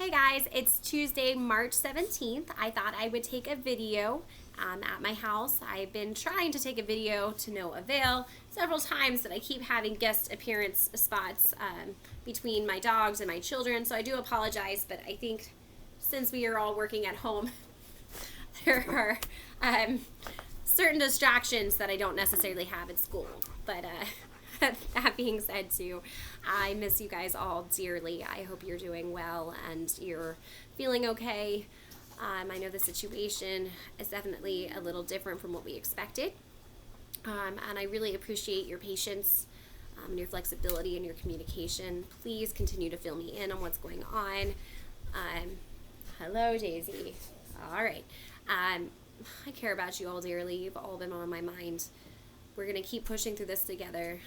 Hey guys, it's Tuesday, March 17th. I thought I would take a video at my house. I've been trying to take a video to no avail several times, but I keep having guest appearance spots between my dogs and my children, so I do apologize, but I think since we are all working at home, there are certain distractions that I don't necessarily have at school. But that being said, too, I miss you guys all dearly. I hope you're doing well and you're feeling okay. I know the situation is definitely a little different from what we expected. And I really appreciate your patience and your flexibility and your communication. Please continue to fill me in on what's going on. Hello, Daisy. All right. I care about you all dearly. You've all been on my mind. We're going to keep pushing through this together.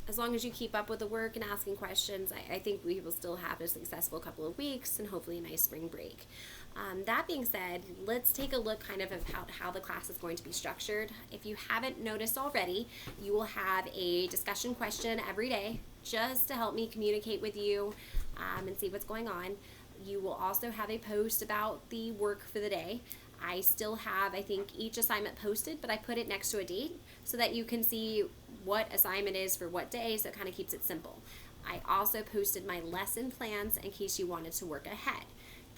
As long as you keep up with the work and asking questions, I think we will still have a successful couple of weeks and hopefully a nice spring break. That being said, let's take a look kind of how the class is going to be structured. If you haven't noticed already, you will have a discussion question every day just to help me communicate with you and see what's going on. You will also have a post about the work for the day. I still have, I think, each assignment posted, but I put it next to a date so that you can see what assignment is for what day, so it kind of keeps it simple. I also posted my lesson plans in case you wanted to work ahead.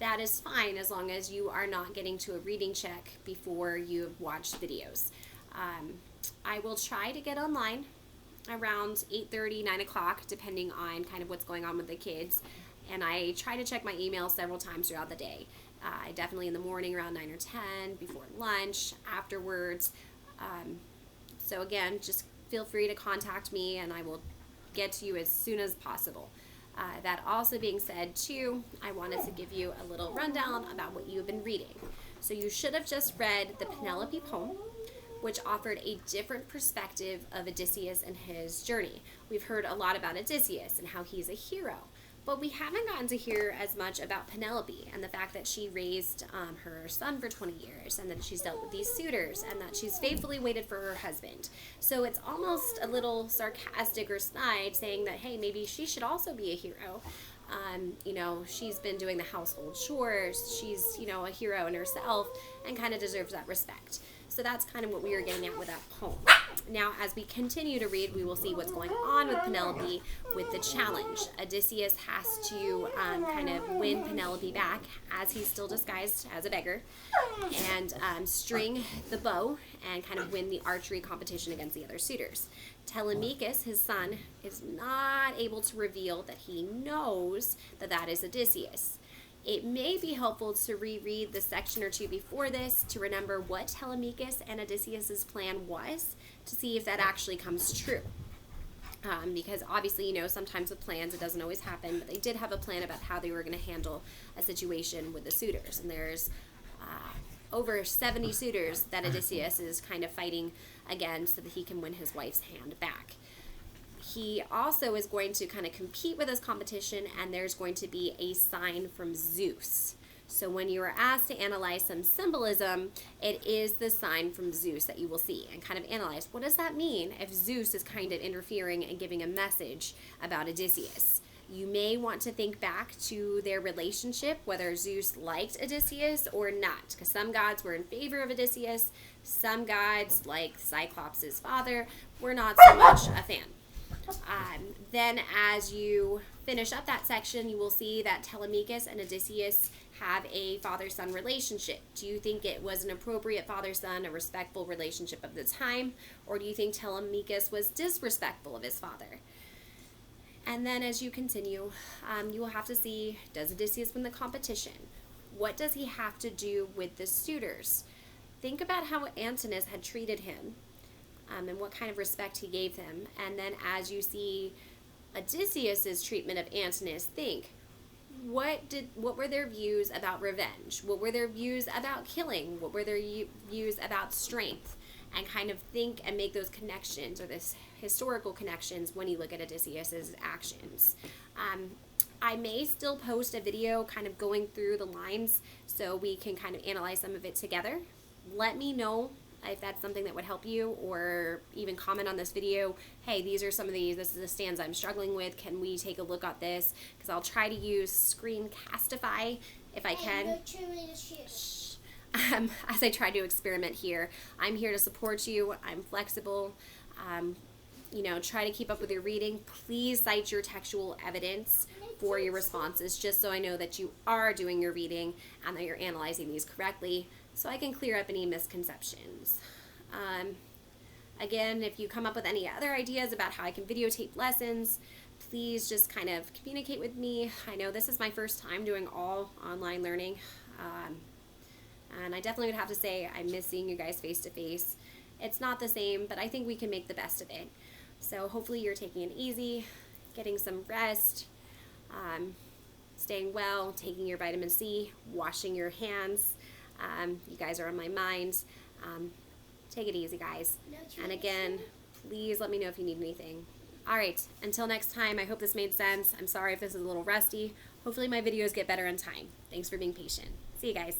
That is fine as long as you are not getting to a reading check before you have watched videos. I will try to get online around 8:30, 9 o'clock, depending on kind of what's going on with the kids. And I try to check my email several times throughout the day. Definitely in the morning around 9 or 10, before lunch, afterwards. So again, just feel free to contact me and I will get to you as soon as possible. That also being said too, I wanted to give you a little rundown about what you have been reading. So you should have just read the Penelope poem, which offered a different perspective of Odysseus and his journey. We've heard a lot about Odysseus and how he's a hero. But we haven't gotten to hear as much about Penelope and the fact that she raised her son for 20 years and that she's dealt with these suitors and that she's faithfully waited for her husband. So it's almost a little sarcastic or snide saying that, hey, maybe she should also be a hero. She's been doing the household chores. She's, a hero in herself and kind of deserves that respect. So that's kind of what we were getting at with that poem. Now, as we continue to read, we will see what's going on with Penelope with the challenge. Odysseus has to kind of win Penelope back as he's still disguised as a beggar and string the bow and kind of win the archery competition against the other suitors. Telemachus, his son, is not able to reveal that he knows that that is Odysseus. It may be helpful to reread the section or two before this to remember what Telemachus and Odysseus's plan was to see if that actually comes true. Because obviously, sometimes with plans it doesn't always happen, but they did have a plan about how they were going to handle a situation with the suitors. And there's over 70 suitors that Odysseus is kind of fighting against so that he can win his wife's hand back. He also is going to kind of compete with this competition, and there's going to be a sign from Zeus. So when you are asked to analyze some symbolism, it is the sign from Zeus that you will see and kind of analyze, what does that mean if Zeus is kind of interfering and giving a message about Odysseus? You may want to think back to their relationship, whether Zeus liked Odysseus or not, because some gods were in favor of Odysseus, some gods, like Cyclops' father, were not so much a fan. Then as you finish up that section, you will see that Telemachus and Odysseus have a father-son relationship. Do you think it was an appropriate father-son, a respectful relationship of the time, or do you think Telemachus was disrespectful of his father? And then as you continue, you will have to see, does Odysseus win the competition? What does he have to do with the suitors? Think about how Antinous had treated him. And what kind of respect he gave him. And then as you see Odysseus's treatment of Antinous, think, what were their views about revenge? What were their views about killing? What were their views about strength? And kind of think and make those connections or this historical connections when you look at Odysseus's actions. I may still post a video kind of going through the lines so we can kind of analyze some of it together. Let me know if that's something that would help you, or even comment on this video, hey, these are some of these, this is the stands I'm struggling with, can we take a look at this? Because I'll try to use Screencastify if I can. As I try to experiment here. I'm here to support you. I'm flexible. You know, try to keep up with your reading. Please cite your textual evidence for your responses, just so I know that you are doing your reading and that you're analyzing these correctly, so I can clear up any misconceptions. Again, if you come up with any other ideas about how I can videotape lessons, please just kind of communicate with me. I know this is my first time doing all online learning, and I definitely would have to say I miss seeing you guys face to face. It's not the same, but I think we can make the best of it. So hopefully you're taking it easy, getting some rest, staying well, taking your vitamin C, washing your hands. You guys are on my mind. Take it easy, guys. And again, please let me know if you need anything. All right, until next time, I hope this made sense. I'm sorry if this is a little rusty. Hopefully my videos get better in time. Thanks for being patient. See you guys.